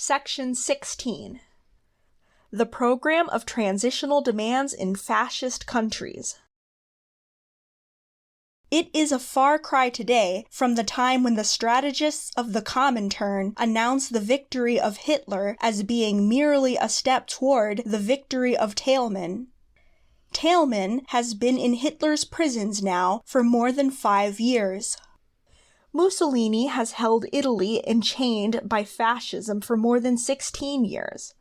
Section 16. The Program of Transitional Demands in Fascist Countries. It is a far cry today from the time when the strategists of the Comintern announced the victory of Hitler as being merely a step toward the victory of Thälmann. Thälmann has been in Hitler's prisons now for more than 5 years. Mussolini has held Italy enchained by fascism for more than 16 years.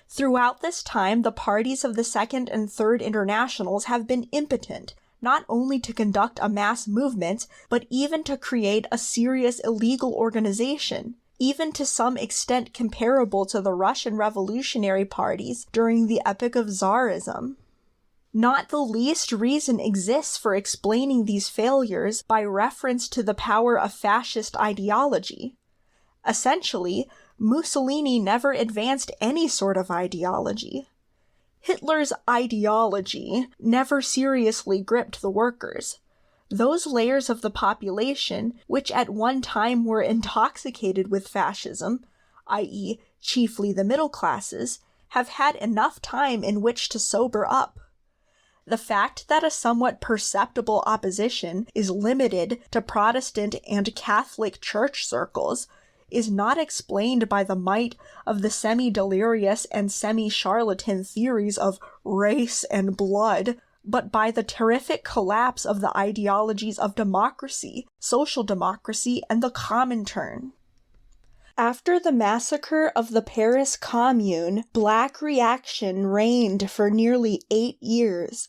Throughout this time, the parties of the Second and Third Internationals have been impotent, not only to conduct a mass movement, but even to create a serious illegal organization, even to some extent comparable to the Russian revolutionary parties during the epoch of Tsarism. Not the least reason exists for explaining these failures by reference to the power of fascist ideology. Essentially, Mussolini never advanced any sort of ideology. Hitler's ideology never seriously gripped the workers. Those layers of the population, which at one time were intoxicated with fascism, i.e., chiefly the middle classes, have had enough time in which to sober up. The fact that a somewhat perceptible opposition is limited to Protestant and Catholic church circles is not explained by the might of the semi-delirious and semi-charlatan theories of race and blood, but by the terrific collapse of the ideologies of democracy, social democracy, and the Comintern. After the massacre of the Paris Commune, Black reaction reigned for nearly 8 years.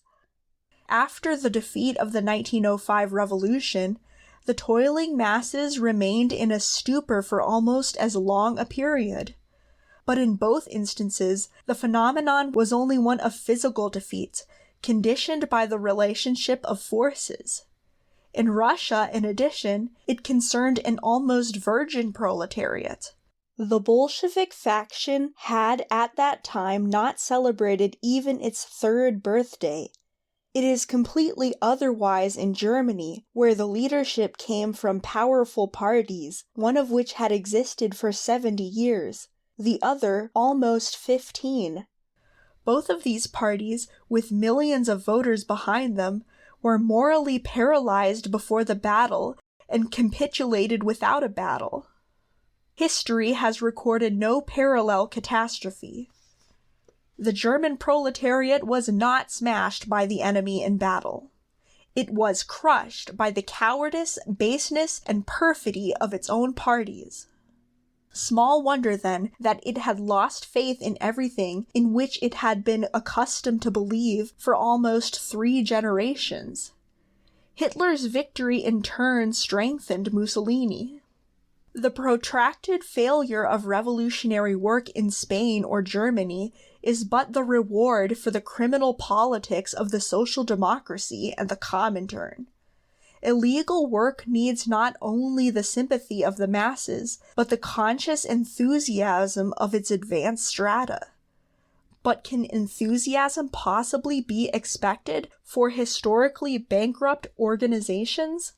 After the defeat of the 1905 revolution, the toiling masses remained in a stupor for almost as long a period. But in both instances, the phenomenon was only one of physical defeat, conditioned by the relationship of forces. In Russia, in addition, it concerned an almost virgin proletariat. The Bolshevik faction had at that time not celebrated even its 3rd birthday. It is completely otherwise in Germany, where the leadership came from powerful parties, one of which had existed for 70 years, the other almost 15. Both of these parties, with millions of voters behind them, were morally paralyzed before the battle and capitulated without a battle. History has recorded no parallel catastrophe. The German proletariat was not smashed by the enemy in battle. It was crushed by the cowardice, baseness, and perfidy of its own parties. Small wonder, then, that it had lost faith in everything in which it had been accustomed to believe for almost 3 generations. Hitler's victory in turn strengthened Mussolini. The protracted failure of revolutionary work in Spain or Germany is but the reward for the criminal politics of the social democracy and the Comintern. Illegal work needs not only the sympathy of the masses, but the conscious enthusiasm of its advanced strata. But can enthusiasm possibly be expected for historically bankrupt organizations?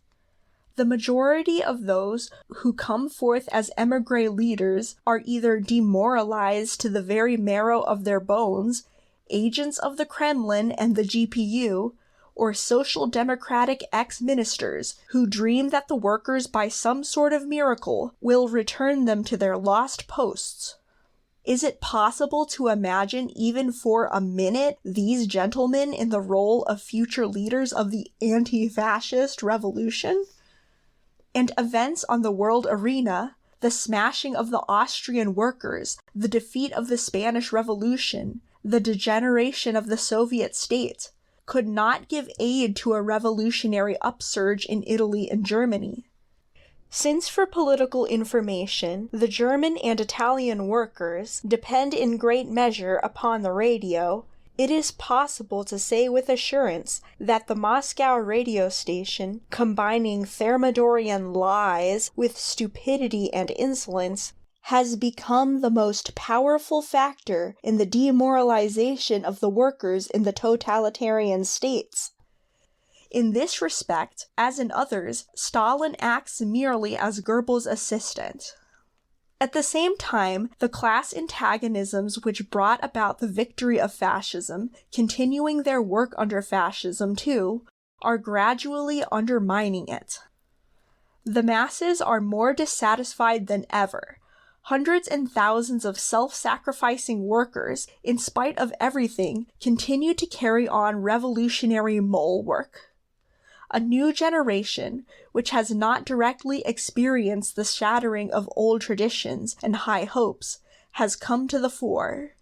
The majority of those who come forth as émigré leaders are either demoralized to the very marrow of their bones, agents of the Kremlin and the GPU, or social democratic ex-ministers who dream that the workers by some sort of miracle will return them to their lost posts. Is it possible to imagine even for a minute these gentlemen in the role of future leaders of the anti-fascist revolution? And events on the world arena, the smashing of the Austrian workers, the defeat of the Spanish Revolution, the degeneration of the Soviet state, could not give aid to a revolutionary upsurge in Italy and Germany. Since for political information, the German and Italian workers depend in great measure upon the radio, it is possible to say with assurance that the Moscow radio station, combining Thermidorian lies with stupidity and insolence, has become the most powerful factor in the demoralization of the workers in the totalitarian states. In this respect, as in others, Stalin acts merely as Goebbels' assistant. At the same time, the class antagonisms which brought about the victory of fascism, continuing their work under fascism too, are gradually undermining it. The masses are more dissatisfied than ever. Hundreds and thousands of self-sacrificing workers, in spite of everything, continue to carry on revolutionary mole work. A new generation, which has not directly experienced the shattering of old traditions and high hopes, has come to the fore.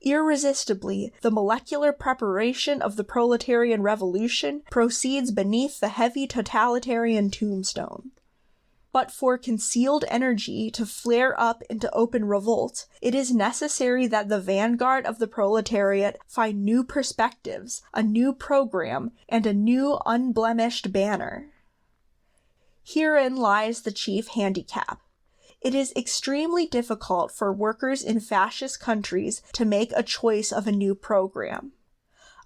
Irresistibly, the molecular preparation of the proletarian revolution proceeds beneath the heavy totalitarian tombstone. But for concealed energy to flare up into open revolt, it is necessary that the vanguard of the proletariat find new perspectives, a new program, and a new unblemished banner. Herein lies the chief handicap. It is extremely difficult for workers in fascist countries to make a choice of a new program.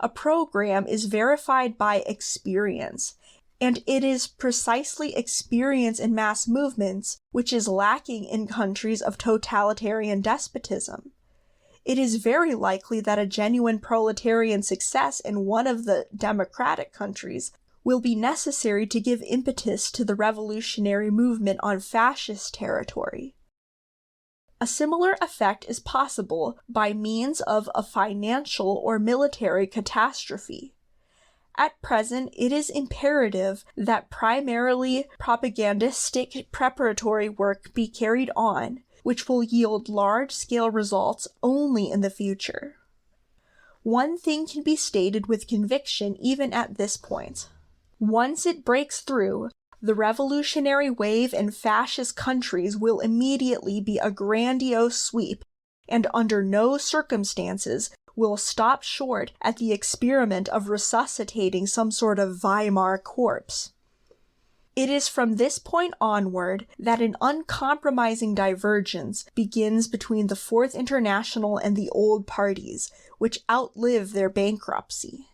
A program is verified by experience, and it is precisely experience in mass movements which is lacking in countries of totalitarian despotism. It is very likely that a genuine proletarian success in one of the democratic countries will be necessary to give impetus to the revolutionary movement on fascist territory. A similar effect is possible by means of a financial or military catastrophe. At present, it is imperative that primarily propagandistic preparatory work be carried on, which will yield large-scale results only in the future. One thing can be stated with conviction even at this point. Once it breaks through, the revolutionary wave in fascist countries will immediately be a grandiose sweep, and under no circumstances will stop short at the experiment of resuscitating some sort of Weimar corpse. It is from this point onward that an uncompromising divergence begins between the Fourth International and the old parties, which outlive their bankruptcy.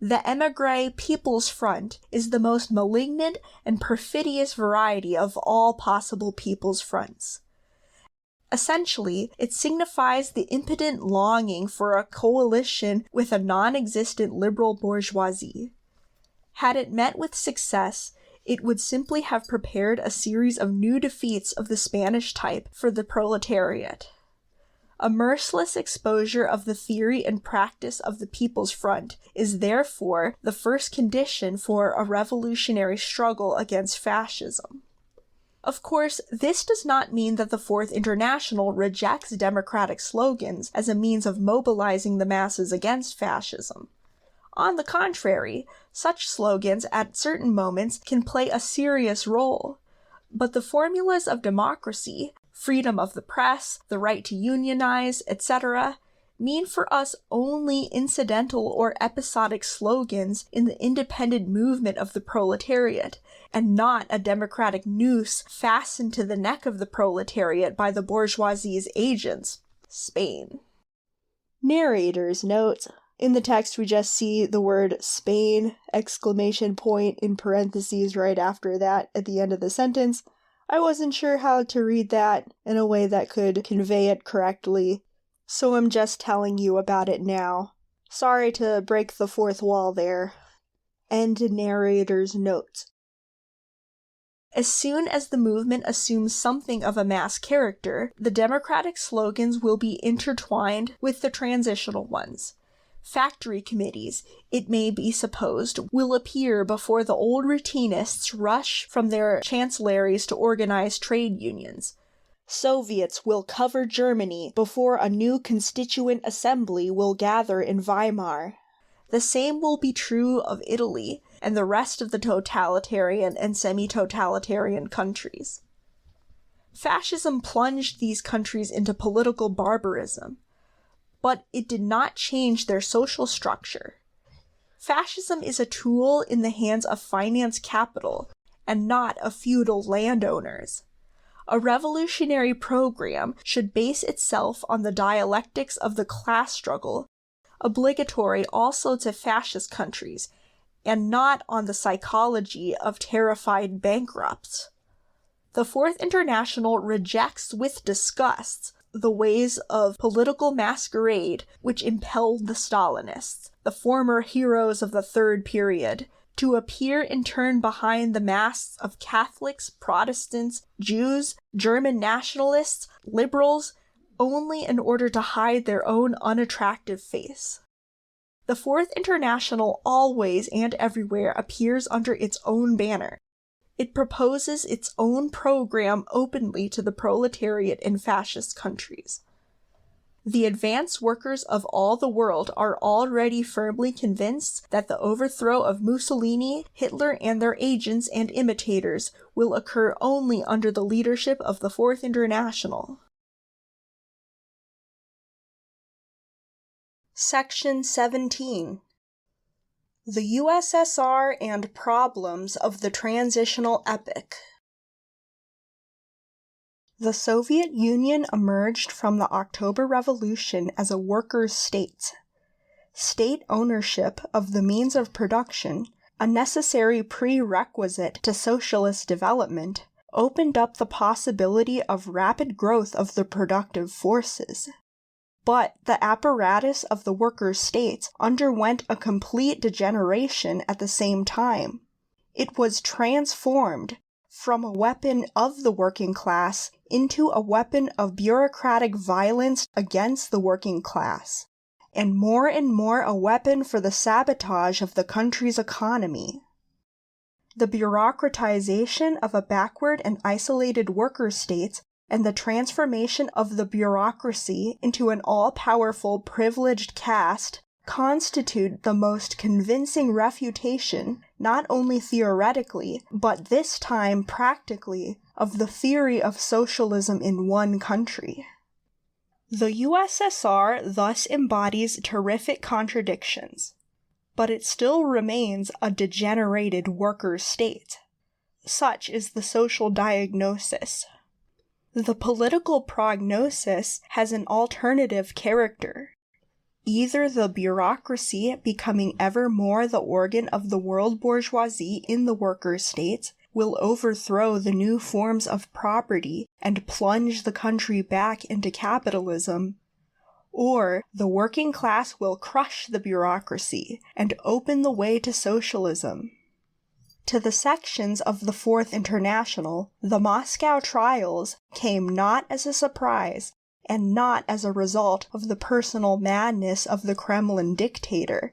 The émigré People's Front is the most malignant and perfidious variety of all possible people's fronts. Essentially, it signifies the impotent longing for a coalition with a non-existent liberal bourgeoisie. Had it met with success, it would simply have prepared a series of new defeats of the Spanish type for the proletariat. A merciless exposure of the theory and practice of the People's Front is therefore the first condition for a revolutionary struggle against fascism. Of course, this does not mean that the Fourth International rejects democratic slogans as a means of mobilizing the masses against fascism. On the contrary, such slogans at certain moments can play a serious role. But the formulas of democracy, freedom of the press, the right to unionize, etc., mean for us only incidental or episodic slogans in the independent movement of the proletariat, and not a democratic noose fastened to the neck of the proletariat by the bourgeoisie's agents, Spain. Narrator's note. In the text we just see the word Spain, ! In parentheses right after that at the end of the sentence. I wasn't sure how to read that in a way that could convey it correctly, so I'm just telling you about it now. Sorry to break the fourth wall there. End narrator's note. As soon as the movement assumes something of a mass character, the democratic slogans will be intertwined with the transitional ones. Factory committees, it may be supposed, will appear before the old routinists rush from their chancelleries to organize trade unions. Soviets will cover Germany before a new constituent assembly will gather in Weimar. The same will be true of Italy and the rest of the totalitarian and semi-totalitarian countries. Fascism plunged these countries into political barbarism, but it did not change their social structure. Fascism is a tool in the hands of finance capital, and not of feudal landowners. A revolutionary program should base itself on the dialectics of the class struggle, obligatory also to fascist countries, and not on the psychology of terrified bankrupts. The Fourth International rejects with disgust the ways of political masquerade which impelled the Stalinists, the former heroes of the Third Period, to appear in turn behind the masks of Catholics, Protestants, Jews, German nationalists, liberals, only in order to hide their own unattractive face. The Fourth International always and everywhere appears under its own banner. It proposes its own program openly to the proletariat in fascist countries. The advanced workers of all the world are already firmly convinced that the overthrow of Mussolini, Hitler, and their agents and imitators will occur only under the leadership of the Fourth International. Section 17. The USSR and Problems of the Transitional Epoch. The Soviet Union emerged from the October Revolution as a workers' state. State ownership of the means of production, a necessary prerequisite to socialist development, opened up the possibility of rapid growth of the productive forces. But the apparatus of the workers' state underwent a complete degeneration at the same time. It was transformed from a weapon of the working class into a weapon of bureaucratic violence against the working class, and more a weapon for the sabotage of the country's economy. The bureaucratization of a backward and isolated worker state and the transformation of the bureaucracy into an all-powerful privileged caste constitute the most convincing refutation, not only theoretically, but this time practically, of the theory of socialism in one country. The USSR thus embodies terrific contradictions, but it still remains a degenerated worker state. Such is the social diagnosis. The political prognosis has an alternative character. Either the bureaucracy, becoming ever more the organ of the world bourgeoisie in the worker state, will overthrow the new forms of property and plunge the country back into capitalism, or the working class will crush the bureaucracy and open the way to socialism. To the sections of the Fourth International, the Moscow trials came not as a surprise and not as a result of the personal madness of the Kremlin dictator,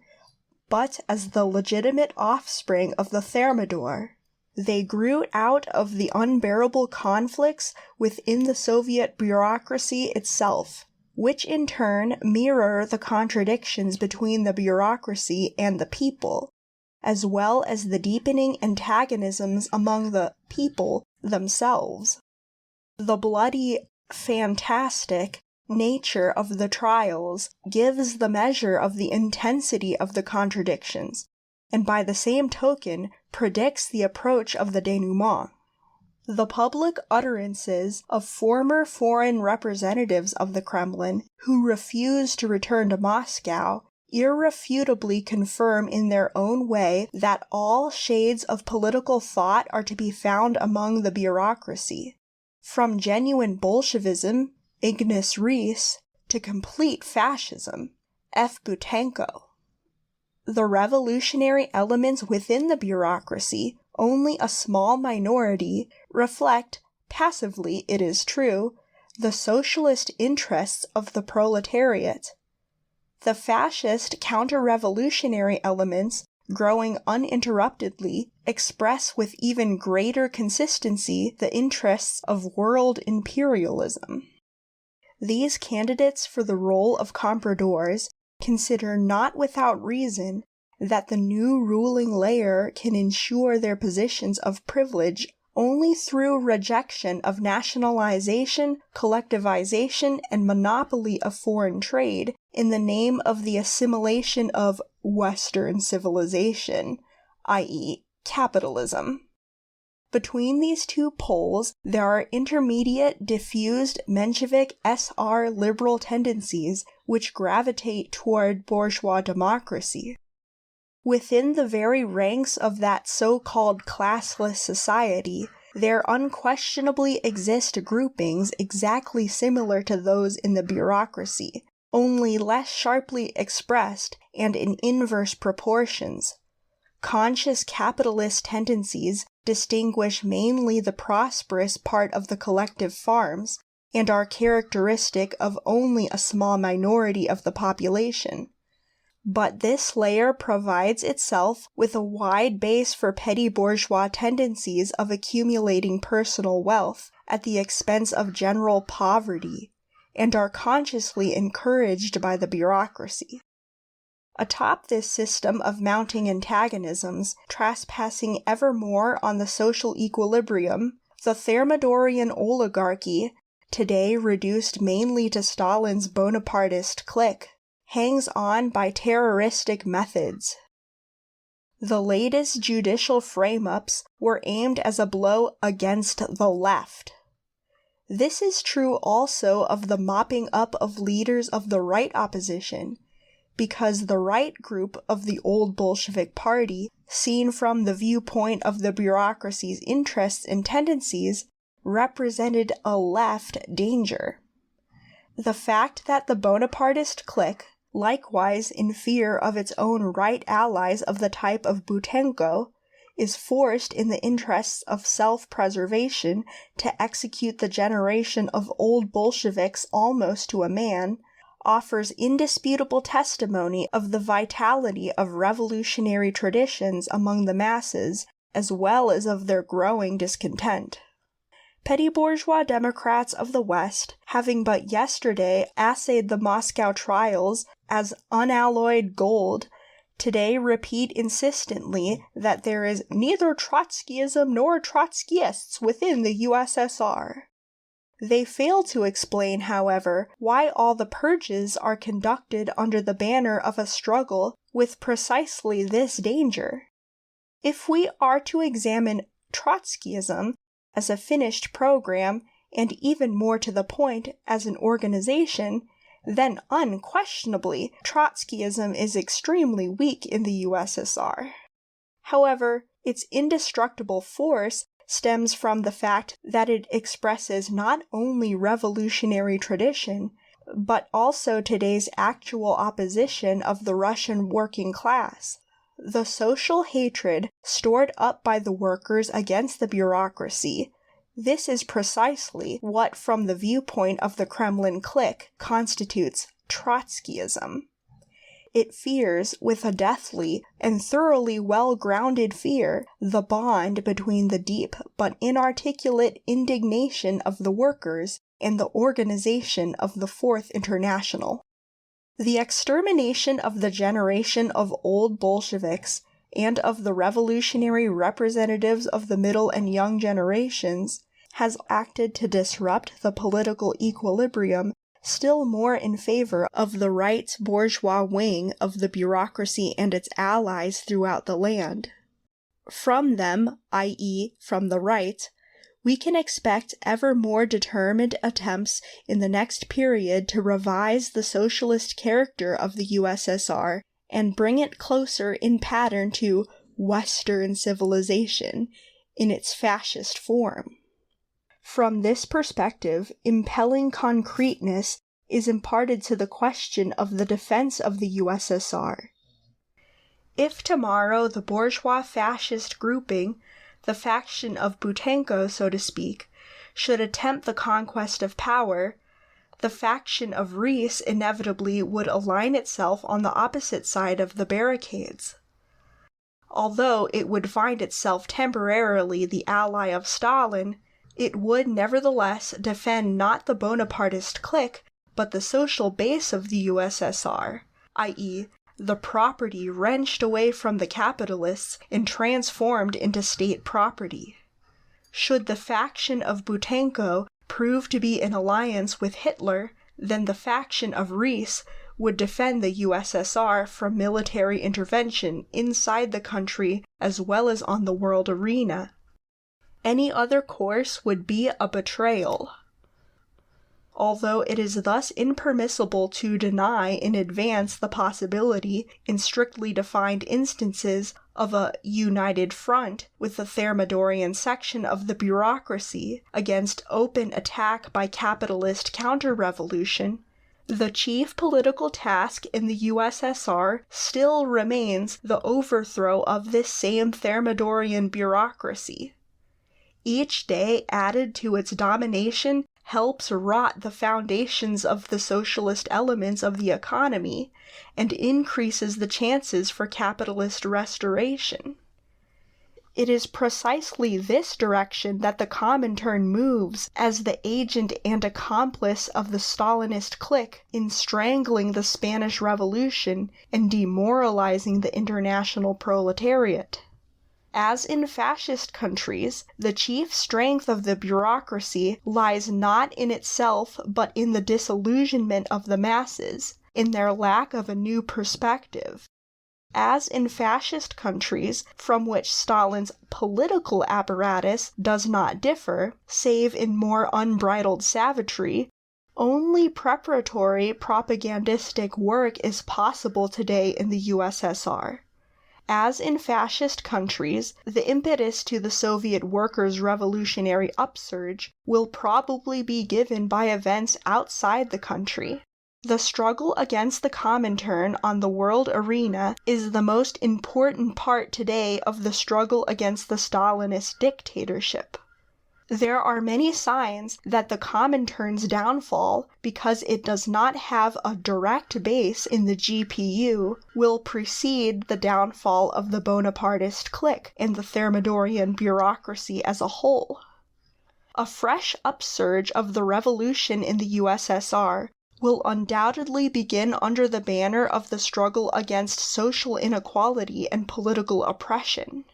but as the legitimate offspring of the Thermidor. They grew out of the unbearable conflicts within the Soviet bureaucracy itself, which in turn mirror the contradictions between the bureaucracy and the people, as well as the deepening antagonisms among the people themselves. The bloody, fantastic nature of the trials gives the measure of the intensity of the contradictions, and by the same token predicts the approach of the denouement. The public utterances of former foreign representatives of the Kremlin who refuse to return to Moscow irrefutably confirm in their own way that all shades of political thought are to be found among the bureaucracy, from genuine Bolshevism, Ignace Reiss, to complete fascism, F. Butenko. The revolutionary elements within the bureaucracy, only a small minority, reflect, passively it is true, the socialist interests of the proletariat. The fascist counter-revolutionary elements, growing uninterruptedly, express with even greater consistency the interests of world imperialism. These candidates for the role of compradors consider not without reason that the new ruling layer can ensure their positions of privilege only through rejection of nationalization, collectivization, and monopoly of foreign trade in the name of the assimilation of Western civilization, i.e., capitalism. Between these two poles, there are intermediate, diffused Menshevik SR liberal tendencies which gravitate toward bourgeois democracy. Within the very ranks of that so-called classless society, there unquestionably exist groupings exactly similar to those in the bureaucracy, only less sharply expressed and in inverse proportions. Conscious capitalist tendencies distinguish mainly the prosperous part of the collective farms and are characteristic of only a small minority of the population. But this layer provides itself with a wide base for petty bourgeois tendencies of accumulating personal wealth at the expense of general poverty, and are consciously encouraged by the bureaucracy. Atop this system of mounting antagonisms, trespassing ever more on the social equilibrium, the Thermidorian oligarchy, today reduced mainly to Stalin's Bonapartist clique, hangs on by terroristic methods. The latest judicial frame-ups were aimed as a blow against the left. This is true also of the mopping up of leaders of the right opposition, because the right group of the old Bolshevik party, seen from the viewpoint of the bureaucracy's interests and tendencies, represented a left danger. The fact that the Bonapartist clique, likewise in fear of its own right allies of the type of Butenko, is forced in the interests of self-preservation to execute the generation of old Bolsheviks almost to a man, offers indisputable testimony of the vitality of revolutionary traditions among the masses, as well as of their growing discontent. Petty bourgeois Democrats of the West, having but yesterday assayed the Moscow trials as unalloyed gold, today repeat insistently that there is neither Trotskyism nor Trotskyists within the USSR. They fail to explain, however, why all the purges are conducted under the banner of a struggle with precisely this danger. If we are to examine Trotskyism as a finished program, and even more to the point, as an organization, then unquestionably Trotskyism is extremely weak in the USSR. However, its indestructible force stems from the fact that it expresses not only revolutionary tradition, but also today's actual opposition of the Russian working class. The social hatred stored up by the workers against the bureaucracy, this is precisely what, from the viewpoint of the Kremlin clique, constitutes Trotskyism. It fears, with a deathly and thoroughly well-grounded fear, the bond between the deep but inarticulate indignation of the workers and the organization of the Fourth International. The extermination of the generation of old Bolsheviks and of the revolutionary representatives of the middle and young generations has acted to disrupt the political equilibrium still more in favor of the right bourgeois wing of the bureaucracy and its allies throughout the land. From them, i.e., from the right, we can expect ever more determined attempts in the next period to revise the socialist character of the USSR and bring it closer in pattern to Western civilization in its fascist form. From this perspective, impelling concreteness is imparted to the question of the defense of the USSR. If tomorrow the bourgeois fascist grouping, the faction of Butenko, so to speak, should attempt the conquest of power, the faction of Rees inevitably would align itself on the opposite side of the barricades. Although it would find itself temporarily the ally of Stalin, it would nevertheless defend not the Bonapartist clique, but the social base of the USSR, i.e., the property wrenched away from the capitalists and transformed into state property. Should the faction of Butenko prove to be in alliance with Hitler, then the faction of Rees would defend the USSR from military intervention inside the country as well as on the world arena. Any other course would be a betrayal. Although it is thus impermissible to deny in advance the possibility, in strictly defined instances, of a united front with the Thermidorian section of the bureaucracy against open attack by capitalist counter-revolution, the chief political task in the USSR still remains the overthrow of this same Thermidorian bureaucracy. Each day added to its domination helps rot the foundations of the socialist elements of the economy and increases the chances for capitalist restoration. It is precisely this direction that the Comintern moves as the agent and accomplice of the Stalinist clique in strangling the Spanish Revolution and demoralizing the international proletariat. As in fascist countries, the chief strength of the bureaucracy lies not in itself but in the disillusionment of the masses, in their lack of a new perspective. As in fascist countries, from which Stalin's political apparatus does not differ, save in more unbridled savagery, only preparatory propagandistic work is possible today in the USSR. As in fascist countries, the impetus to the Soviet workers' revolutionary upsurge will probably be given by events outside the country. The struggle against the Comintern on the world arena is the most important part today of the struggle against the Stalinist dictatorship. There are many signs that the Comintern's downfall, because it does not have a direct base in the GPU, will precede the downfall of the Bonapartist clique and the Thermidorian bureaucracy as a whole. A fresh upsurge of the revolution in the USSR will undoubtedly begin under the banner of the struggle against social inequality and political oppression.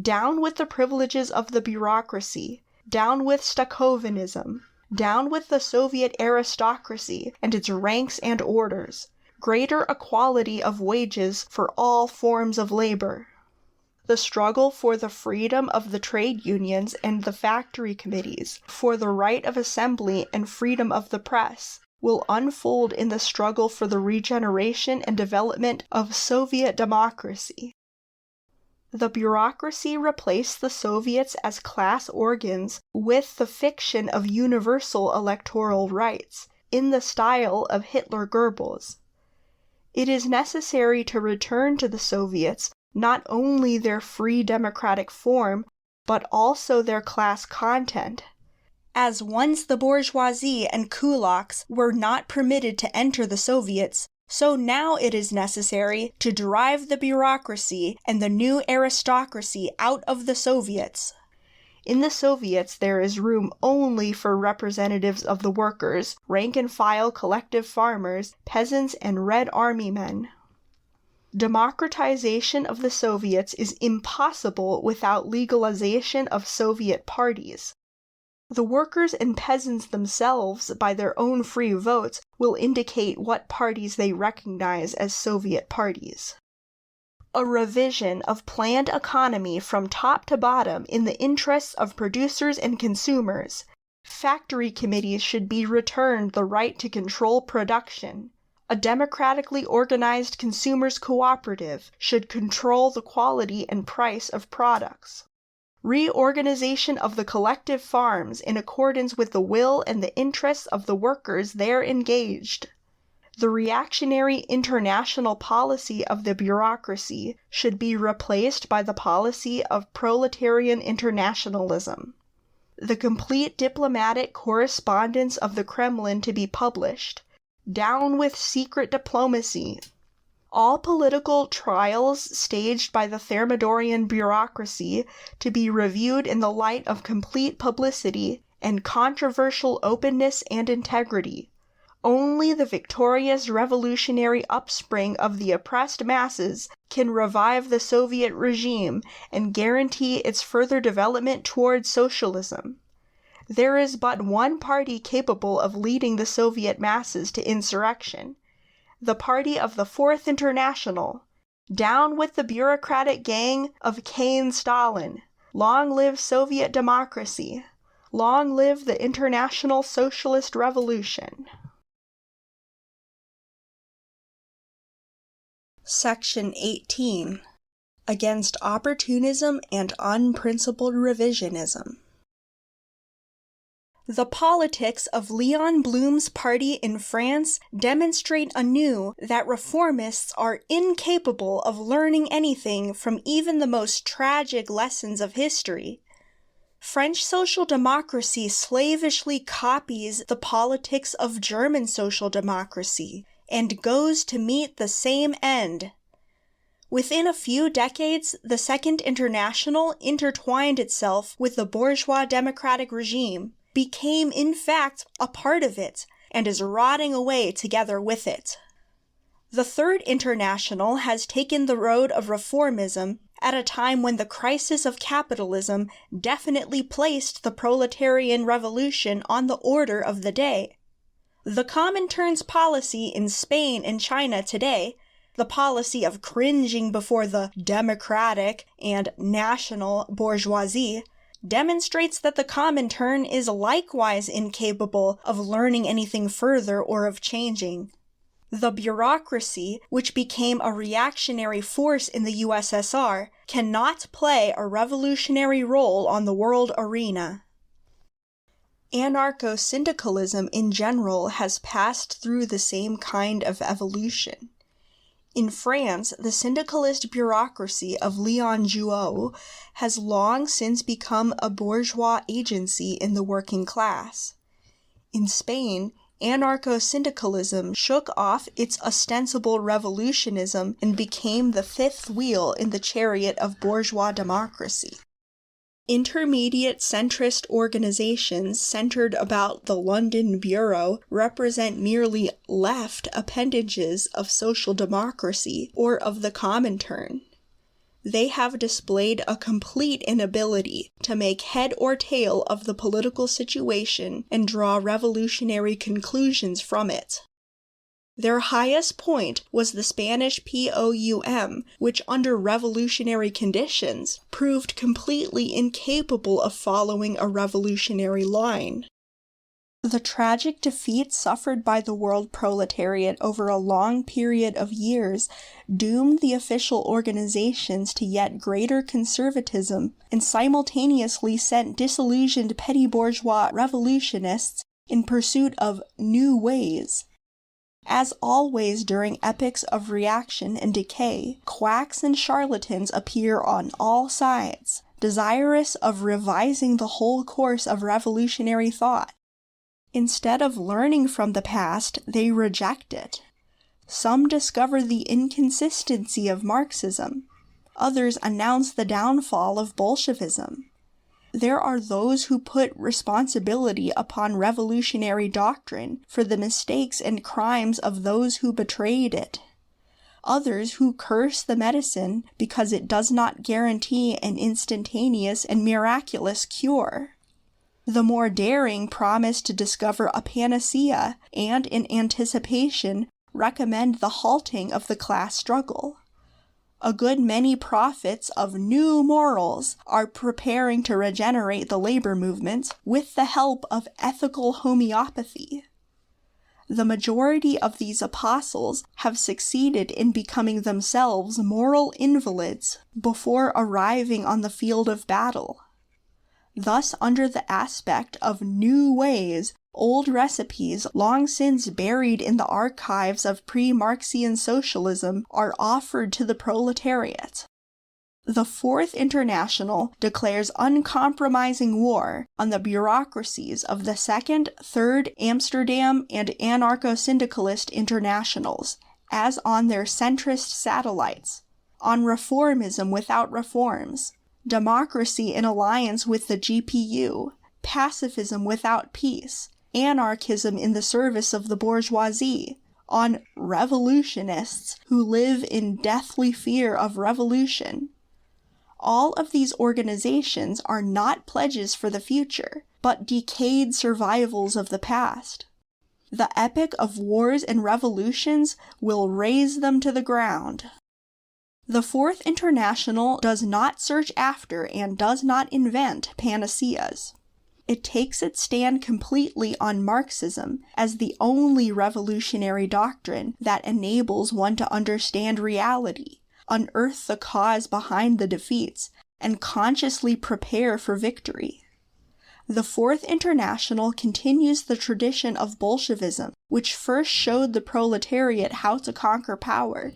Down with the privileges of the bureaucracy, down with Stakhovinism, down with the Soviet aristocracy and its ranks and orders, greater equality of wages for all forms of labor. The struggle for the freedom of the trade unions and the factory committees, for the right of assembly and freedom of the press, will unfold in the struggle for the regeneration and development of Soviet democracy. The bureaucracy replaced the Soviets as class organs with the fiction of universal electoral rights, in the style of Hitler-Goebbels. It is necessary to return to the Soviets not only their free democratic form, but also their class content. As once the bourgeoisie and kulaks were not permitted to enter the Soviets, so now it is necessary to drive the bureaucracy and the new aristocracy out of the Soviets. In the Soviets there is room only for representatives of the workers, rank-and-file collective farmers, peasants, and Red Army men. Democratization of the Soviets is impossible without legalization of Soviet parties. The workers and peasants themselves, by their own free votes, will indicate what parties they recognize as Soviet parties. A revision of planned economy from top to bottom in the interests of producers and consumers. Factory committees should be returned the right to control production. A democratically organized consumers' cooperative should control the quality and price of products. Reorganization of the collective farms in accordance with the will and the interests of the workers there engaged. The reactionary international policy of the bureaucracy should be replaced by the policy of proletarian internationalism. The complete diplomatic correspondence of the Kremlin to be published. Down with secret diplomacy. All political trials staged by the Thermidorian bureaucracy to be reviewed in the light of complete publicity and controversial openness and integrity. Only the victorious revolutionary upspring of the oppressed masses can revive the Soviet regime and guarantee its further development toward socialism. There is but one party capable of leading the Soviet masses to insurrection. The party of the Fourth International. Down with the bureaucratic gang of Cain-Stalin. Long live Soviet democracy. Long live the International Socialist Revolution. Section 18. against opportunism and unprincipled revisionism. The politics of Leon Blum's party in France demonstrate anew that reformists are incapable of learning anything from even the most tragic lessons of history. French social democracy slavishly copies the politics of German social democracy and goes to meet the same end. Within a few decades, the Second International intertwined itself with the bourgeois democratic regime, became in fact a part of it, and is rotting away together with it. The Third International has taken the road of reformism at a time when the crisis of capitalism definitely placed the proletarian revolution on the order of the day. The Comintern's policy in Spain and China today, the policy of cringing before the democratic and national bourgeoisie, demonstrates that the Comintern is likewise incapable of learning anything further or of changing. The bureaucracy, which became a reactionary force in the USSR, cannot play a revolutionary role on the world arena. Anarcho-syndicalism in general has passed through the same kind of evolution. In France, the syndicalist bureaucracy of Leon Trotsky has long since become a bourgeois agency in the working class. In Spain, anarcho-syndicalism shook off its ostensible revolutionism and became the fifth wheel in the chariot of bourgeois democracy. Intermediate centrist organizations centered about the London Bureau represent merely left appendages of social democracy or of the Comintern. They have displayed a complete inability to make head or tail of the political situation and draw revolutionary conclusions from it. Their highest point was the Spanish POUM, which under revolutionary conditions proved completely incapable of following a revolutionary line. The tragic defeat suffered by the world proletariat over a long period of years doomed the official organizations to yet greater conservatism and simultaneously sent disillusioned petty bourgeois revolutionists in pursuit of new ways. As always during epochs of reaction and decay, quacks and charlatans appear on all sides, desirous of revising the whole course of revolutionary thought. Instead of learning from the past, they reject it. Some discover the inconsistency of Marxism. Others announce the downfall of Bolshevism. There are those who put responsibility upon revolutionary doctrine for the mistakes and crimes of those who betrayed it. Others who curse the medicine because it does not guarantee an instantaneous and miraculous cure. The more daring promise to discover a panacea and, in anticipation, recommend the halting of the class struggle. A good many prophets of new morals are preparing to regenerate the labor movement with the help of ethical homeopathy. The majority of these apostles have succeeded in becoming themselves moral invalids before arriving on the field of battle. Thus, under the aspect of new ways, old recipes long since buried in the archives of pre-Marxian socialism are offered to the proletariat. The Fourth International declares uncompromising war on the bureaucracies of the Second, Third, Amsterdam, and anarcho-syndicalist internationals, as on their centrist satellites, on reformism without reforms, democracy in alliance with the GPU, pacifism without peace, anarchism in the service of the bourgeoisie, on revolutionists who live in deathly fear of revolution. All of these organizations are not pledges for the future, but decayed survivals of the past. The epoch of wars and revolutions will raze them to the ground. The Fourth International does not search after and does not invent panaceas. It takes its stand completely on Marxism as the only revolutionary doctrine that enables one to understand reality, unearth the cause behind the defeats, and consciously prepare for victory. The Fourth International continues the tradition of Bolshevism, which first showed the proletariat how to conquer power.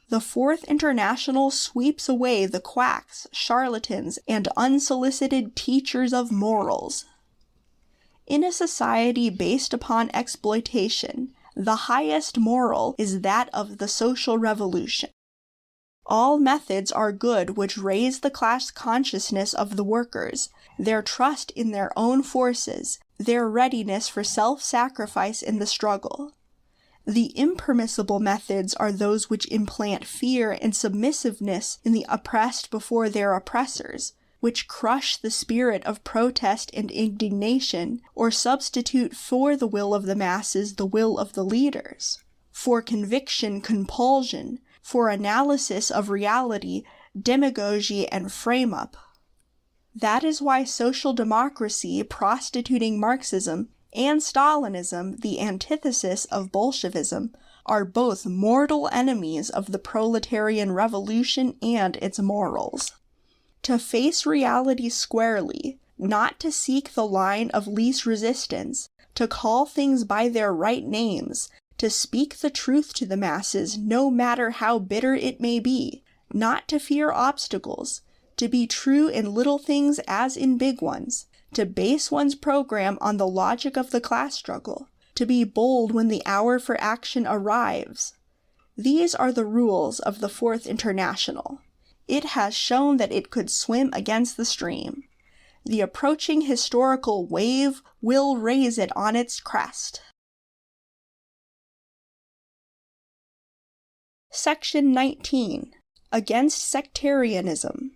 The Fourth International sweeps away the quacks, charlatans, and unsolicited teachers of morals. In a society based upon exploitation, the highest moral is that of the social revolution. All methods are good which raise the class consciousness of the workers, their trust in their own forces, their readiness for self-sacrifice in the struggle. The impermissible methods are those which implant fear and submissiveness in the oppressed before their oppressors, which crush the spirit of protest and indignation, or substitute for the will of the masses the will of the leaders, for conviction compulsion, for analysis of reality, demagogy, and frame-up. That is why social democracy, prostituting Marxism, and Stalinism, the antithesis of Bolshevism, are both mortal enemies of the proletarian revolution and its morals. To face reality squarely, not to seek the line of least resistance, to call things by their right names, to speak the truth to the masses no matter how bitter it may be, not to fear obstacles, to be true in little things as in big ones, to base one's program on the logic of the class struggle, to be bold when the hour for action arrives. These are the rules of the Fourth International. It has shown that it could swim against the stream. The approaching historical wave will raise it on its crest. Section 19. Against Sectarianism.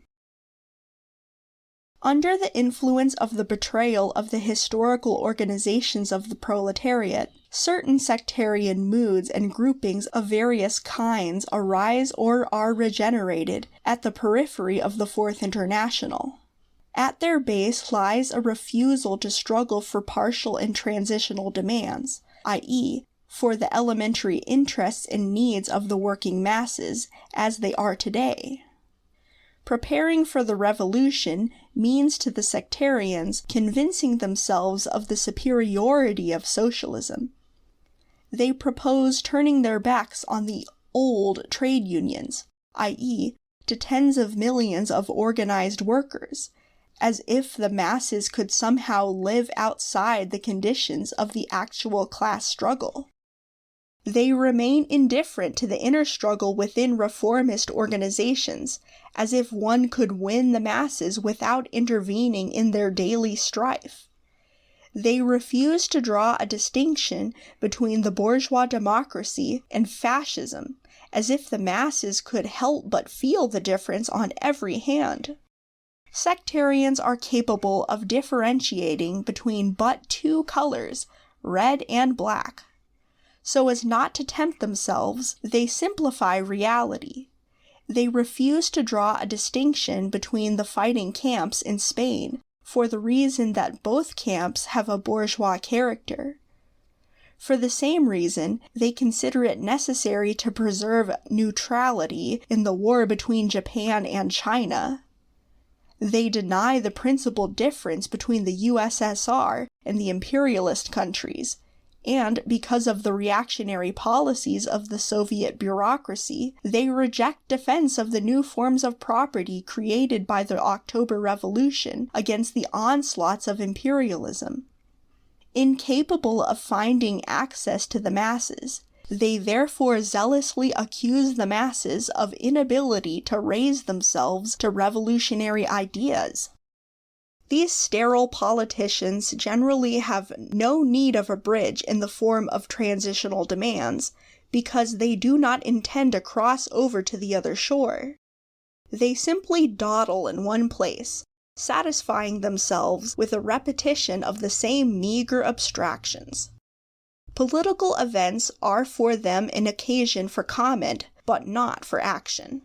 Under the influence of the betrayal of the historical organizations of the proletariat, certain sectarian moods and groupings of various kinds arise or are regenerated at the periphery of the Fourth International. At their base lies a refusal to struggle for partial and transitional demands, i.e., for the elementary interests and needs of the working masses as they are today. Preparing for the revolution means to the sectarians convincing themselves of the superiority of socialism. They propose turning their backs on the old trade unions, i.e., to tens of millions of organized workers, as if the masses could somehow live outside the conditions of the actual class struggle. They remain indifferent to the inner struggle within reformist organizations, as if one could win the masses without intervening in their daily strife. They refuse to draw a distinction between the bourgeois democracy and fascism, as if the masses could help but feel the difference on every hand. Sectarians are capable of differentiating between but two colors, red and black. So as not to tempt themselves, they simplify reality. They refuse to draw a distinction between the fighting camps in Spain, for the reason that both camps have a bourgeois character. For the same reason, they consider it necessary to preserve neutrality in the war between Japan and China. They deny the principal difference between the USSR and the imperialist countries, and because of the reactionary policies of the Soviet bureaucracy, they reject defense of the new forms of property created by the October Revolution against the onslaughts of imperialism. Incapable of finding access to the masses, they therefore zealously accuse the masses of inability to raise themselves to revolutionary ideas. These sterile politicians generally have no need of a bridge in the form of transitional demands, because they do not intend to cross over to the other shore. They simply dawdle in one place, satisfying themselves with a repetition of the same meager abstractions. Political events are for them an occasion for comment, but not for action.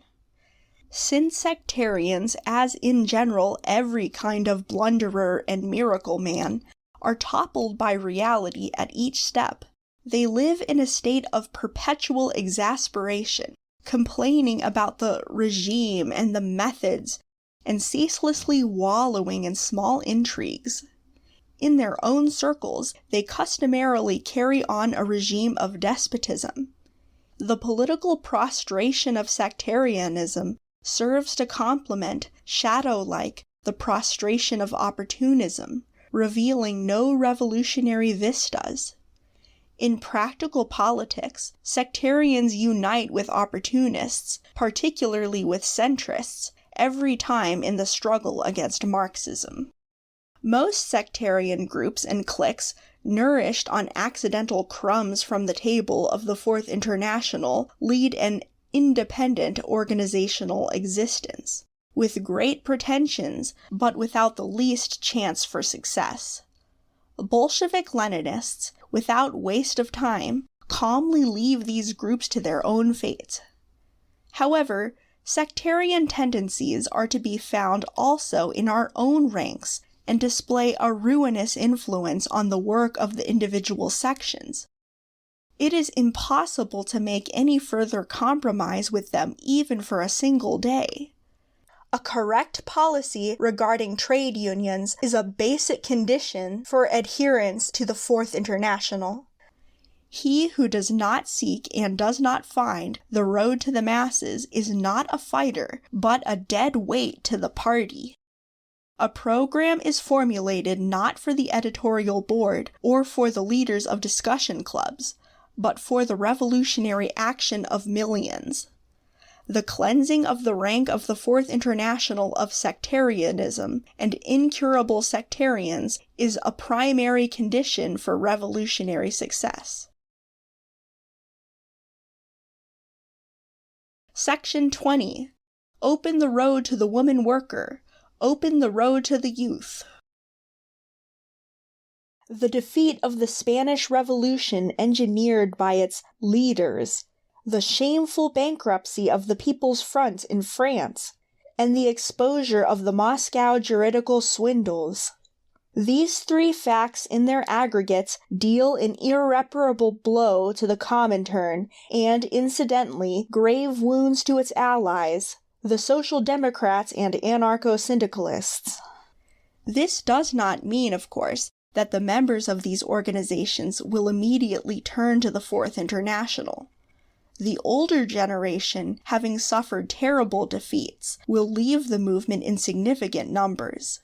Since sectarians, as in general every kind of blunderer and miracle man, are toppled by reality at each step, they live in a state of perpetual exasperation, complaining about the regime and the methods, and ceaselessly wallowing in small intrigues. In their own circles, they customarily carry on a regime of despotism. The political prostration of sectarianism serves to complement, shadow-like, the prostration of opportunism, revealing no revolutionary vistas. In practical politics, sectarians unite with opportunists, particularly with centrists, every time in the struggle against Marxism. Most sectarian groups and cliques, nourished on accidental crumbs from the table of the Fourth International, lead an independent organizational existence, with great pretensions, but without the least chance for success. Bolshevik-Leninists, without waste of time, calmly leave these groups to their own fate. However, sectarian tendencies are to be found also in our own ranks and display a ruinous influence on the work of the individual sections. It is impossible to make any further compromise with them even for a single day. A correct policy regarding trade unions is a basic condition for adherence to the Fourth International. He who does not seek and does not find the road to the masses is not a fighter, but a dead weight to the party. A program is formulated not for the editorial board or for the leaders of discussion clubs, but for the revolutionary action of millions. The cleansing of the rank of the Fourth International of sectarianism and incurable sectarians is a primary condition for revolutionary success. Section 20. Open the road to the woman worker. Open the road to the youth. The defeat of the Spanish Revolution engineered by its leaders, the shameful bankruptcy of the People's Front in France, and the exposure of the Moscow juridical swindles. These three facts in their aggregates deal an irreparable blow to the Comintern and, incidentally, grave wounds to its allies, the Social Democrats and anarcho-syndicalists. This does not mean, of course, that the members of these organizations will immediately turn to the Fourth International. The older generation, having suffered terrible defeats, will leave the movement in significant numbers.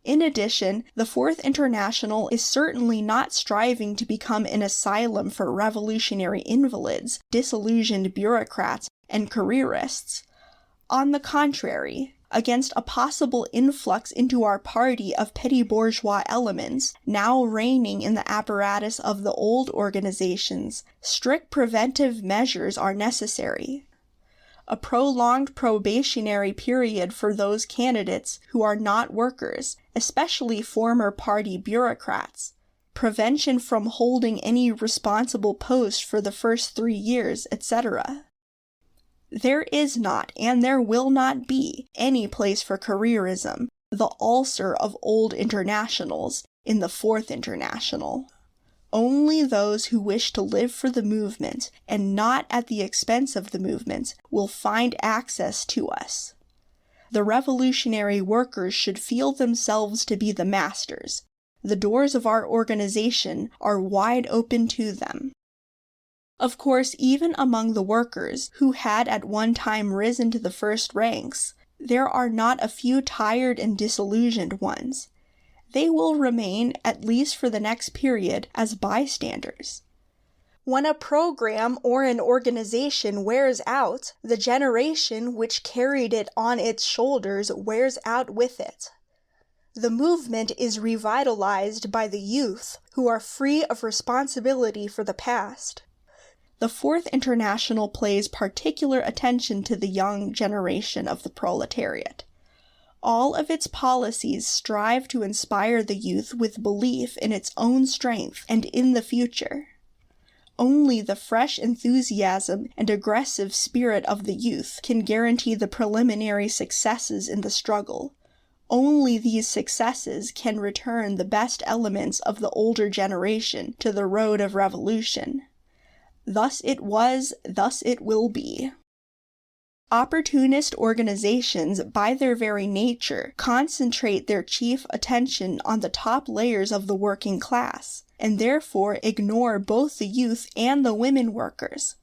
In addition, the Fourth International is certainly not striving to become an asylum for revolutionary invalids, disillusioned bureaucrats, and careerists. On the contrary, against a possible influx into our party of petty bourgeois elements, now reigning in the apparatus of the old organizations, strict preventive measures are necessary. A prolonged probationary period for those candidates who are not workers, especially former party bureaucrats, prevention from holding any responsible post for the first 3 years, etc. There is not, and there will not be, any place for careerism, the ulcer of old internationals, in the Fourth International. Only those who wish to live for the movement, and not at the expense of the movement, will find access to us. The revolutionary workers should feel themselves to be the masters. The doors of our organization are wide open to them. Of course, even among the workers, who had at one time risen to the first ranks, there are not a few tired and disillusioned ones. They will remain, at least for the next period, as bystanders. When a program or an organization wears out, the generation which carried it on its shoulders wears out with it. The movement is revitalized by the youth, who are free of responsibility for the past. The Fourth International pays particular attention to the young generation of the proletariat. All of its policies strive to inspire the youth with belief in its own strength and in the future. Only the fresh enthusiasm and aggressive spirit of the youth can guarantee the preliminary successes in the struggle. Only these successes can return the best elements of the older generation to the road of revolution. Thus it was, thus it will be. Opportunist organizations, by their very nature, concentrate their chief attention on the top layers of the working class, and therefore ignore both the youth and the women workers.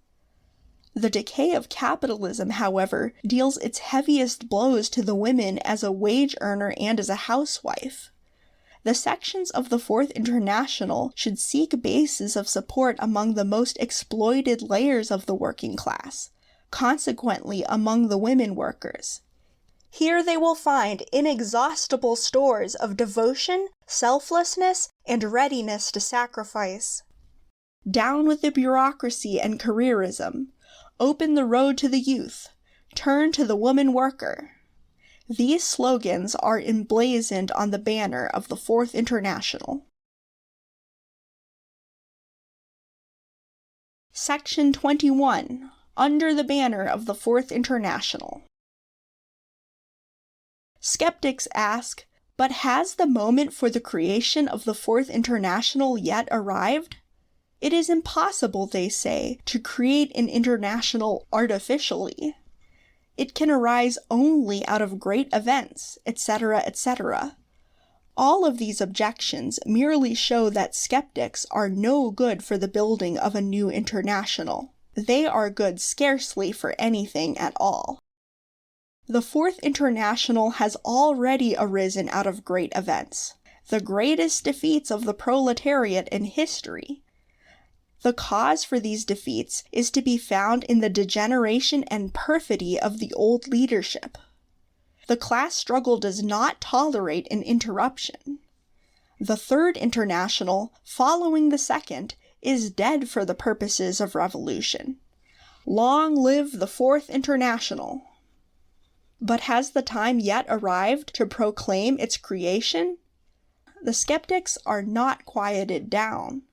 The decay of capitalism, however, deals its heaviest blows to the women as a wage earner and as a housewife. The sections of the Fourth International should seek bases of support among the most exploited layers of the working class, consequently among the women workers. Here they will find inexhaustible stores of devotion, selflessness, and readiness to sacrifice. Down with the bureaucracy and careerism. Open the road to the youth. Turn to the woman worker. These slogans are emblazoned on the banner of the Fourth International. Section 21. Under the banner of the Fourth International. Skeptics ask, but has the moment for the creation of the Fourth International yet arrived? It is impossible, they say, to create an international artificially. It can arise only out of great events, etc., etc. All of these objections merely show that skeptics are no good for the building of a new international. They are good scarcely for anything at all. The Fourth International has already arisen out of great events, the greatest defeats of the proletariat in history. The cause for these defeats is to be found in the degeneration and perfidy of the old leadership. The class struggle does not tolerate an interruption. The Third International, following the Second, is dead for the purposes of revolution. Long live the Fourth International! But has the time yet arrived to proclaim its creation? The skeptics are not quieted down.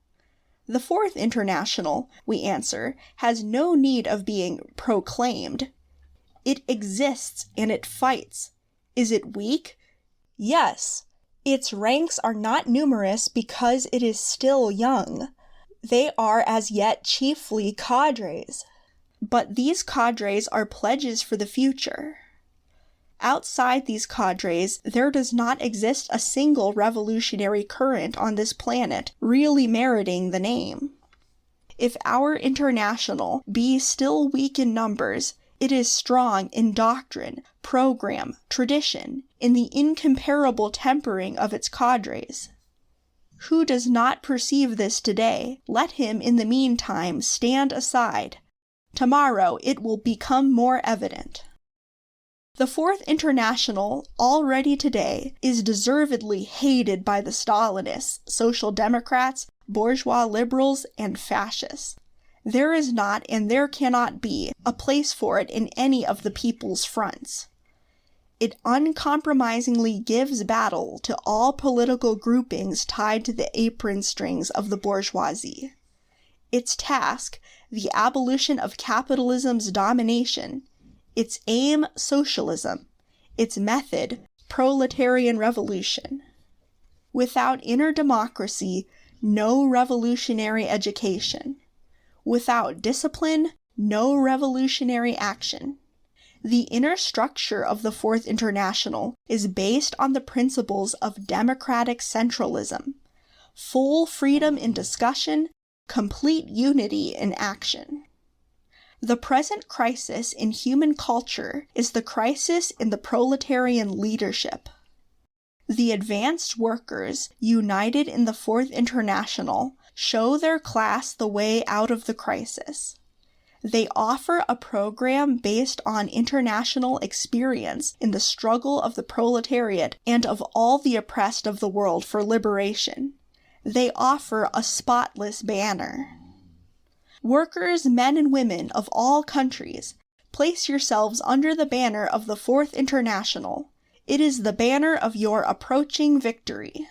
The Fourth International, we answer, has no need of being proclaimed. It exists and it fights. Is it weak? Yes. Its ranks are not numerous because it is still young. They are as yet chiefly cadres. But these cadres are pledges for the future. Outside these cadres, there does not exist a single revolutionary current on this planet really meriting the name. If our international be still weak in numbers, it is strong in doctrine, program, tradition, in the incomparable tempering of its cadres. Who does not perceive this today, let him in the meantime stand aside. Tomorrow it will become more evident. The Fourth International, already today, is deservedly hated by the Stalinists, Social Democrats, bourgeois liberals, and fascists. There is not and there cannot be a place for it in any of the people's fronts. It uncompromisingly gives battle to all political groupings tied to the apron strings of the bourgeoisie. Its task, the abolition of capitalism's domination, its aim, socialism, its method, proletarian revolution. Without inner democracy, no revolutionary education. Without discipline, no revolutionary action. The inner structure of the Fourth International is based on the principles of democratic centralism, full freedom in discussion, complete unity in action. The present crisis in human culture is the crisis in the proletarian leadership. The advanced workers, united in the Fourth International, show their class the way out of the crisis. They offer a program based on international experience in the struggle of the proletariat and of all the oppressed of the world for liberation. They offer a spotless banner. Workers, men and women of all countries, place yourselves under the banner of the Fourth International. It is the banner of your approaching victory.